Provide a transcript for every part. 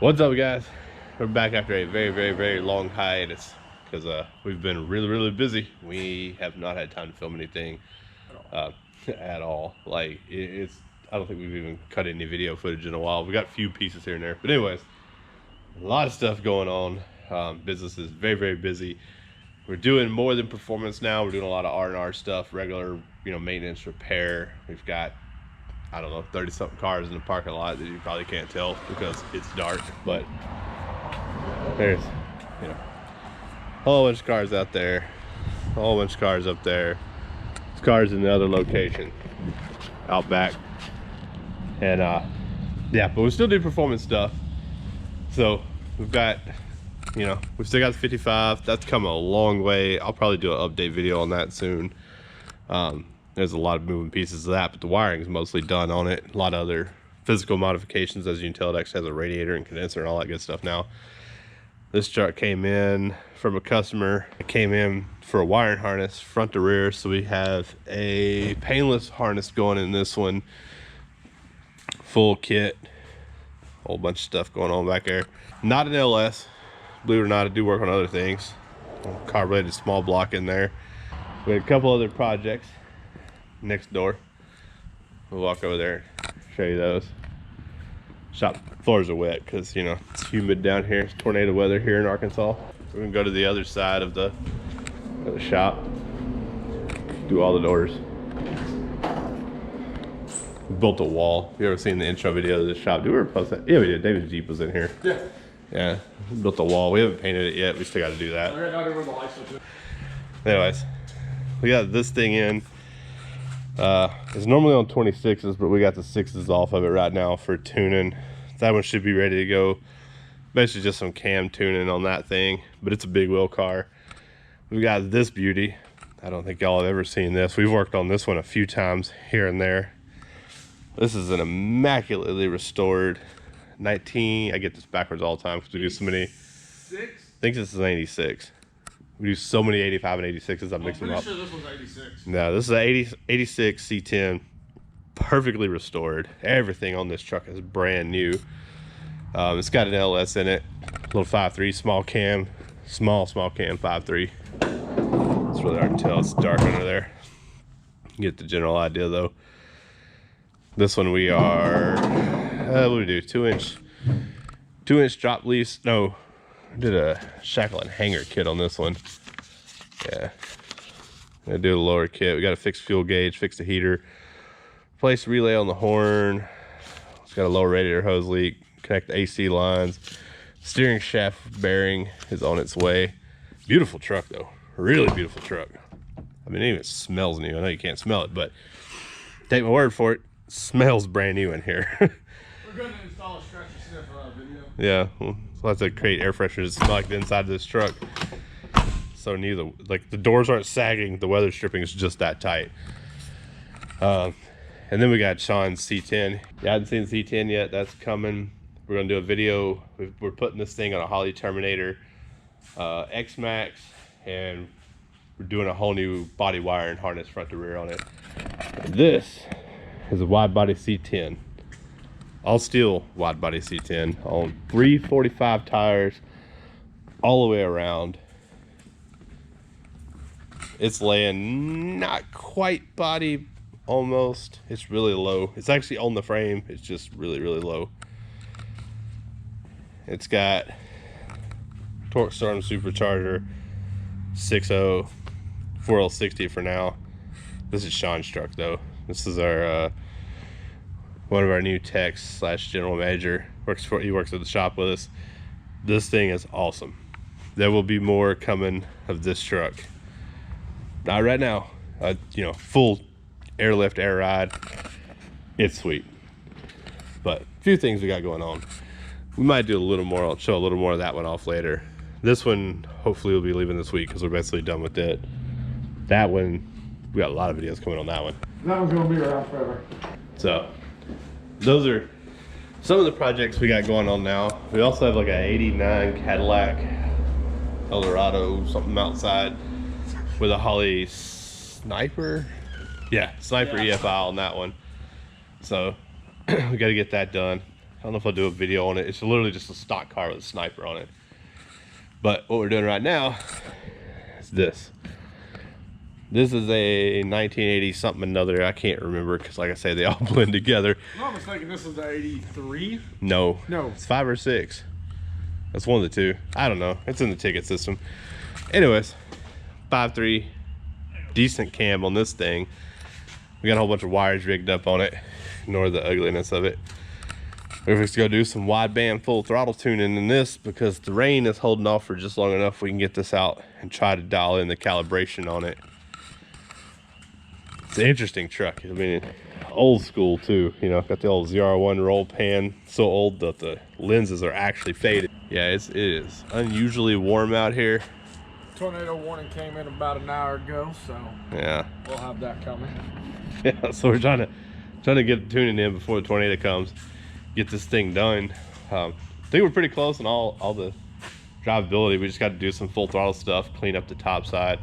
What's up, guys? We're back after a very long hiatus because we've been really busy. We have not had time to film anything at all. Like it's I don't think we've even cut any video footage in a while. We got a few pieces here and there, but anyways, a lot of stuff going on. Business is very busy. We're doing more than performance now. We're doing a lot of R&R stuff, regular maintenance, repair. We've got, I don't know, 30 something cars in the parking lot that you probably can't tell because it's dark, but there's a whole bunch of cars out there, a whole bunch of cars up there. There's cars in the other location out back, and yeah, but we still do performance stuff. So we've got, we've still got the 55. That's come a long way. I'll probably do an update video on that soon. There's a lot of moving pieces of that, but the wiring is mostly done on it. A lot of other physical modifications. As you can tell, it actually has a radiator and condenser and all that good stuff now. This truck came in from a customer. It came in for a wiring harness, front to rear. So we have a painless harness going in this one. Full kit. Whole bunch of stuff going on back there. Not an LS. Believe it or not, I do work on other things. Carbureted small block in there. We had a couple other projects next door. We'll walk over there, show you those. Shop floors are wet because it's humid down here. It's tornado weather here in Arkansas. We're gonna go to the other side of the shop, do all the doors. We built a wall. You ever seen the intro video of this shop? Do we ever post that? Yeah, we did. David's Jeep was in here. Yeah, we built a wall. We haven't painted it yet. We still got to do that. Anyways, we got this thing in. It's normally on 26s, but we got the 6s off of it right now for tuning. That one should be ready to go. Basically just some cam tuning on that thing, but it's a big wheel car. We got this beauty. I don't think y'all have ever seen this. We've worked on this one a few times here and there. This is an immaculately restored 19, I get this backwards all the time because we do so many. I think this is an 86. We do so many 85 and 86s, I mix them up. I'm pretty sure this one's 86. No, this is an 86 C10, perfectly restored. Everything on this truck is brand new. It's got an LS in it, little 5.3 small cam, small cam 5.3. It's really hard to tell, it's dark under there. You get the general idea though. This one we are, what do we do, 2-inch drop leaves, no. Did a shackle and hanger kit on this one. Yeah, I do a lower kit. We got a fixed fuel gauge, fixed the heater, place relay on the horn. It's got a low radiator hose leak. Connect the AC lines. Steering shaft bearing is on its way. Beautiful truck though, really beautiful truck. I mean, it even smells new. I know you can't smell it, but take my word for it. Smells brand new in here. We're going to install a stretch and sniff video. Yeah, well, so that's to create air fresheners to smell like the inside of this truck. So neither, like the doors aren't sagging, the weather stripping is just that tight. And then we got Sean's C10. You haven't seen the C10 yet, that's coming. We're gonna do a video. We're putting this thing on a Holley Terminator X-Max, and we're doing a whole new body wire and harness front to rear on it. This is a wide body C10. All steel wide body C10 on 345 tires all the way around. It's laying not quite body, almost. It's really low. It's actually on the frame. It's just really low. It's got Torque Storm supercharger, 6.0, 4L60 for now. This is Sean's truck though. This is our one of our new techs slash general manager. He works at the shop with us. This thing is awesome. There will be more coming of this truck. Not right now. Full airlift, air ride. It's sweet. But a few things we got going on. We might do a little more. I'll show a little more of that one off later. This one hopefully will be leaving this week because we're basically done with it. That one, we got a lot of videos coming on that one. That one's gonna be around forever. So those are some of the projects we got going on now. We also have like an 89 Cadillac Eldorado, something outside with a Holley Sniper. Yeah, Sniper EFI on that one. So we got to get that done. don't know if I'll do a video on it. It's literally just a stock car with a sniper on it. But what we're doing right now is this. This is a 1980 something another. I can't remember because, like I say, they all blend together. I'm not mistaken, this is the 83. No, No, it's 5 or 6. That's one of the two. I don't know. It's in the ticket system. Anyways, 5.3, decent cam on this thing. We got a whole bunch of wires rigged up on it. Ignore the ugliness of it. We're just gonna do some wideband full throttle tuning in this because the rain is holding off for just long enough. We can get this out and try to dial in the calibration on it. It's an interesting truck. I mean, old school too. You know, got the old ZR1 roll pan. So old that the lenses are actually faded. Yeah, it is unusually warm out here. tornado warning came in about an hour ago, so Yeah. we'll have that coming. Yeah, so we're trying to get the tuning in before the tornado comes. Get this thing done. I think we're pretty close on all the drivability. We just got to do some full throttle stuff, clean up the top side.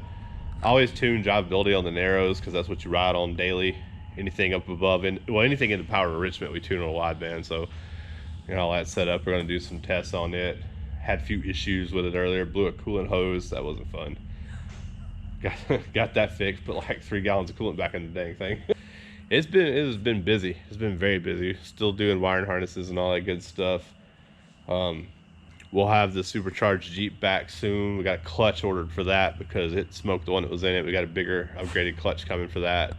I always tune drivability on the narrows because that's what you ride on daily. Anything up above, and well, anything in the power enrichment, we tune on a wideband. So, you know, all that set up. We're going to do some tests on it. Had a few issues with it earlier. Blew a coolant hose. That wasn't fun. Got that fixed. Put like 3 gallons of coolant back in the dang thing. It has been busy. It's been very busy. Still doing wiring harnesses and all that good stuff. We'll have the supercharged Jeep back soon. We got a clutch ordered for that because it smoked the one that was in it. We got a bigger upgraded clutch coming for that,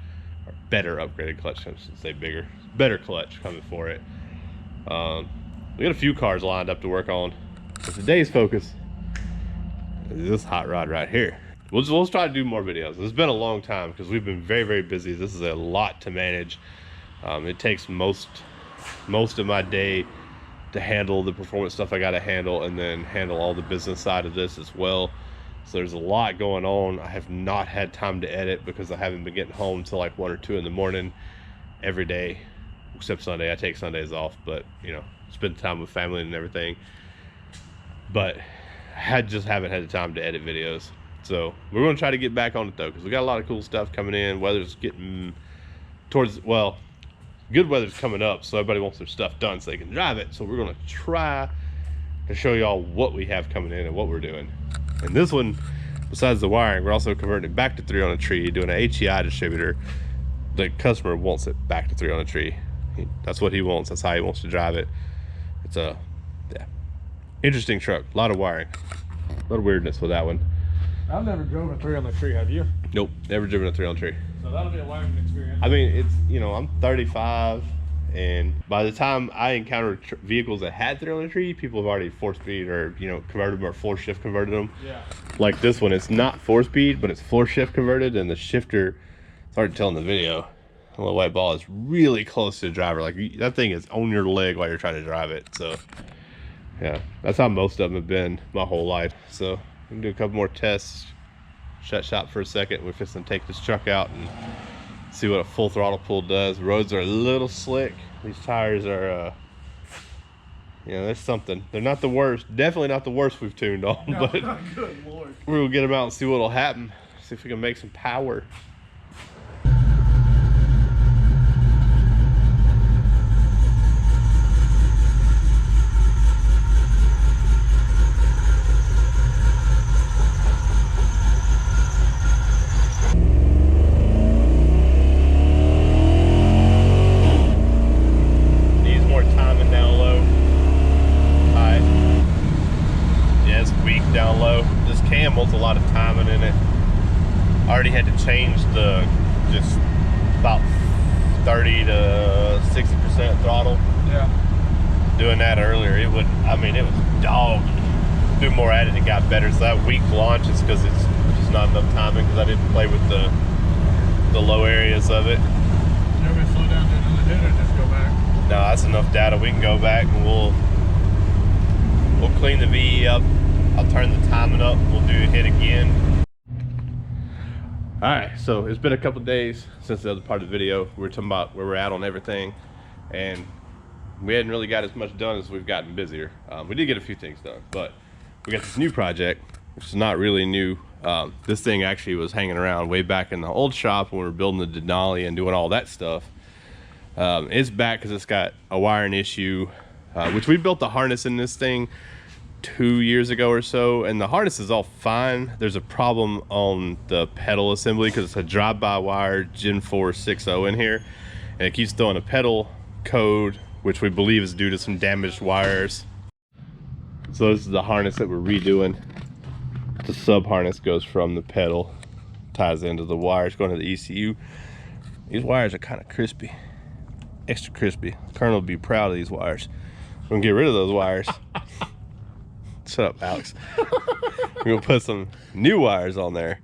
or better upgraded clutch. I should say bigger, better clutch coming for it. We got a few cars lined up to work on. But today's focus is this hot rod right here. We'll try to do more videos. It's been a long time because we've been very, very busy. This is a lot to manage. It takes most of my day to handle the performance stuff I got to handle, and then handle all the business side of this as well. So there's a lot going on. I have not had time to edit because I haven't been getting home till like 1 or 2 in the morning every day, except Sunday. I take Sundays off, but you know, spend time with family and everything. But I just haven't had the time to edit videos. So we're going to try to get back on it though, because we got a lot of cool stuff coming in. Weather's getting towards, well, good weather's coming up, so everybody wants their stuff done so they can drive it. So we're going to try to show y'all what we have coming in and what we're doing. And this one, besides the wiring, we're also converting it back to 3 on a tree, doing an HEI distributor. The customer wants it back to 3 on a tree. That's what he wants. That's how he wants to drive it. It's a interesting truck. A lot of wiring, a lot of weirdness with that one. I've never driven a 3 on the tree, have you? Nope, never driven a 3 on a tree. So that'll be a learning experience. I mean, it's, you know, I'm 35, and by the time I encountered vehicles that had 3 on a tree, people have already 4-speed or, you know, converted them or 4-shift converted them. Yeah. Like this one, it's not 4-speed, but it's 4-shift converted, and the shifter, it's hard to tell in the video, the little white ball is really close to the driver. Like that thing is on your leg while you're trying to drive it. So yeah, that's how most of them have been my whole life. So we can do a couple more tests, shut shop for a second. We're just gonna take this truck out and see what a full throttle pull does. The roads are a little slick. These tires are, you know, there's something. They're not the worst, definitely not the worst we've tuned on, No, but good Lord. we'll get them out and see what'll happen. See if we can make some power. Down low. This cam wants a lot of timing in it. I already had to change the just about 30 to 60% throttle. Yeah. Doing that earlier, it would, I mean, it was dog. Do more at it, it got better. So that weak launch is because it's just not enough timing because I didn't play with the low areas of it. You want me to slow down to another hit or just go back? No, that's enough data. We can go back and we'll clean the VE up. I'll turn the timing up. We'll do a hit again. All right, so it's been a couple days since the other part of the video. We were talking about where we're at on everything, and we hadn't really got as much done as we've gotten busier. We did get a few things done, but we got this new project, which is not really new. This thing actually was hanging around way back in the old shop when we were building the Denali and doing all that stuff. It's back because it's got a wiring issue. which we built the harness in this thing 2 years ago or so, and the harness is all fine. There's a problem on the pedal assembly because it's a drive-by-wire Gen 4 6.0 in here, and it keeps throwing a pedal code, which we believe is due to some damaged wires. So this is the harness that we're redoing. The sub harness goes from the pedal, ties into the wires going to the ECU. These wires are kind of crispy, extra crispy. Colonel would be proud of these wires. We're gonna get rid of those wires. Shut up, Alex. We're gonna put some new wires on there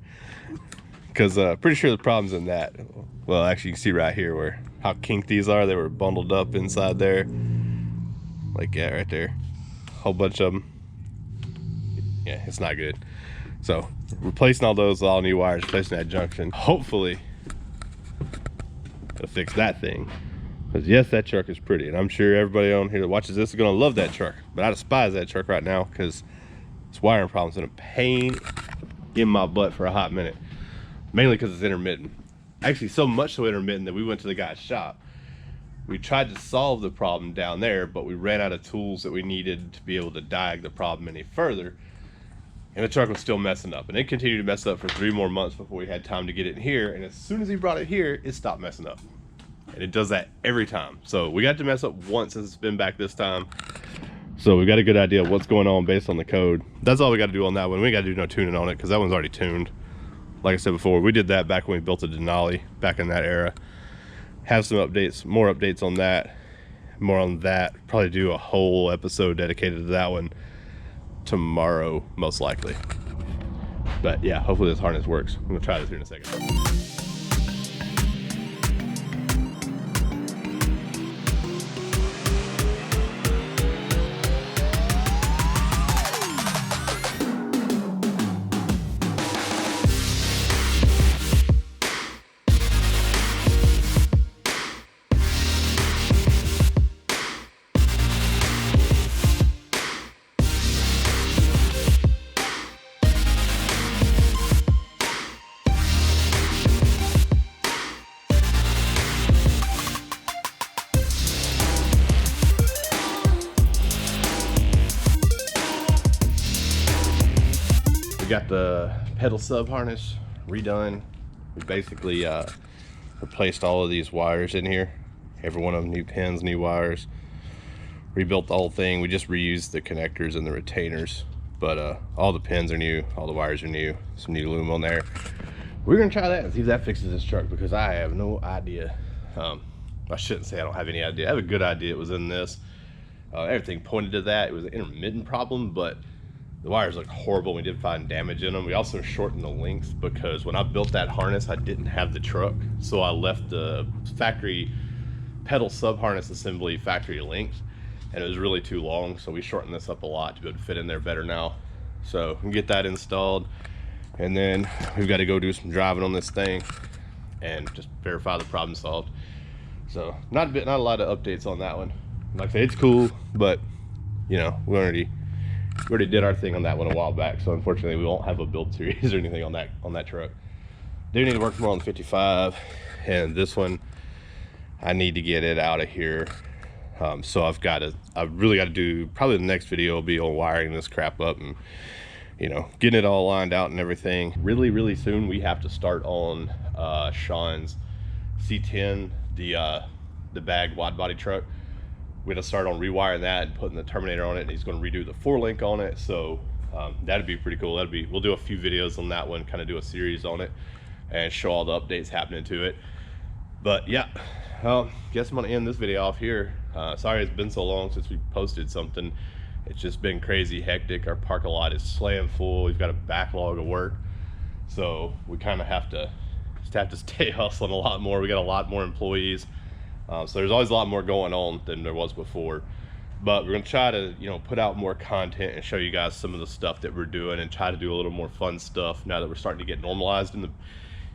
because pretty sure the problem's in that. Well, actually, you can see right here where how kinked these are. They were bundled up inside there, like that right there. Whole bunch of them. Yeah, it's not good. So replacing all those with all new wires, replacing that junction. Hopefully, it'll fix that thing. Because yes, that truck is pretty, and I'm sure everybody on here that watches this is gonna love that truck. But I despise that truck right now because this wiring problem's been a pain in my butt for a hot minute. Mainly because it's intermittent. Actually, so much so intermittent that we went to the guy's shop. We tried to solve the problem down there, but we ran out of tools that we needed to be able to diag the problem any further. And the truck was still messing up, and it continued to mess up for 3 more months before we had time to get it in here. And as soon as he brought it here, it stopped messing up. And it does that every time. So we got to mess up once since it's been back this time. So we got a good idea of what's going on based on the code. That's all we got to do on that one. We got to do no tuning on it because that one's already tuned. Like I said before, we did that back when we built a Denali back in that era. Have some updates, more updates on that, more on that. Probably do a whole episode dedicated to that one tomorrow, most likely. But yeah, hopefully this harness works. I'm gonna try this here in a second. Got the pedal sub harness redone. We basically replaced all of these wires in here, every one of them, new pins, new wires, rebuilt the whole thing. We just reused the connectors and the retainers, but all the pins are new, all the wires are new, some new loom on there. We're gonna try that and see if that fixes this truck because I have no idea. I shouldn't say I don't have any idea. I have a good idea it was in this. Everything pointed to that. It was an intermittent problem, but the wires look horrible. We did find damage in them. We also shortened the length because when I built that harness, I didn't have the truck. So I left the factory pedal sub harness assembly factory length, and it was really too long. So we shortened this up a lot to be able to fit in there better now. So we can get that installed. And then we've got to go do some driving on this thing and just verify the problem solved. So not a lot of updates on that one. Like I say, it's cool, but you know, we already did our thing on that one a while back, so unfortunately we won't have a build series or anything on that truck. Do need to work more on the 55, and this one I need to get it out of here. So I've really got to do, probably the next video will be on wiring this crap up and, you know, getting it all lined out and everything. Really soon we have to start on Sean's C10, the bag wide body truck. We're gonna start on rewiring that and putting the terminator on it, and he's gonna redo the 4-link on it. So that'd be pretty cool. We'll do a few videos on that one, kind of do a series on it and show all the updates happening to it. But yeah, guess I'm gonna end this video off here. Sorry it's been so long since we posted something. It's just been crazy hectic. Our parking lot is slammed full. We've got a backlog of work, so we kind of have to stay hustling a lot more. We got a lot more employees. So there's always a lot more going on than there was before, but we're gonna try to, you know, put out more content and show you guys some of the stuff that we're doing and try to do a little more fun stuff now that we're starting to get normalized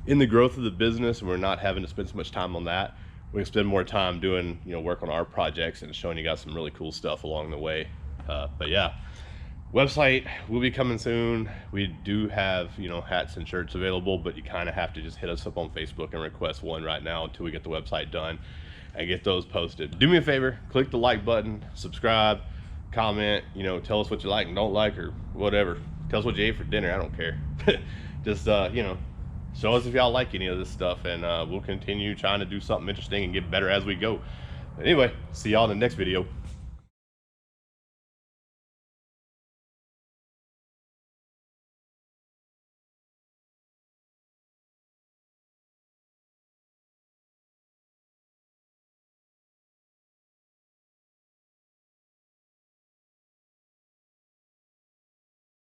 in the growth of the business, and we're not having to spend so much time on that. We can spend more time doing, you know, work on our projects and showing you guys some really cool stuff along the way. But yeah, website will be coming soon. We do have, you know, hats and shirts available, but you kind of have to just hit us up on Facebook and request one right now until we get the website done. and get those posted. Do me a favor, click the like button, subscribe, comment, you know, tell us what you like and don't like, or whatever. Tell us what you ate for dinner, I don't care. Just you know, show us if y'all like any of this stuff, and we'll continue trying to do something interesting and get better as we go. But anyway, see y'all in the next video.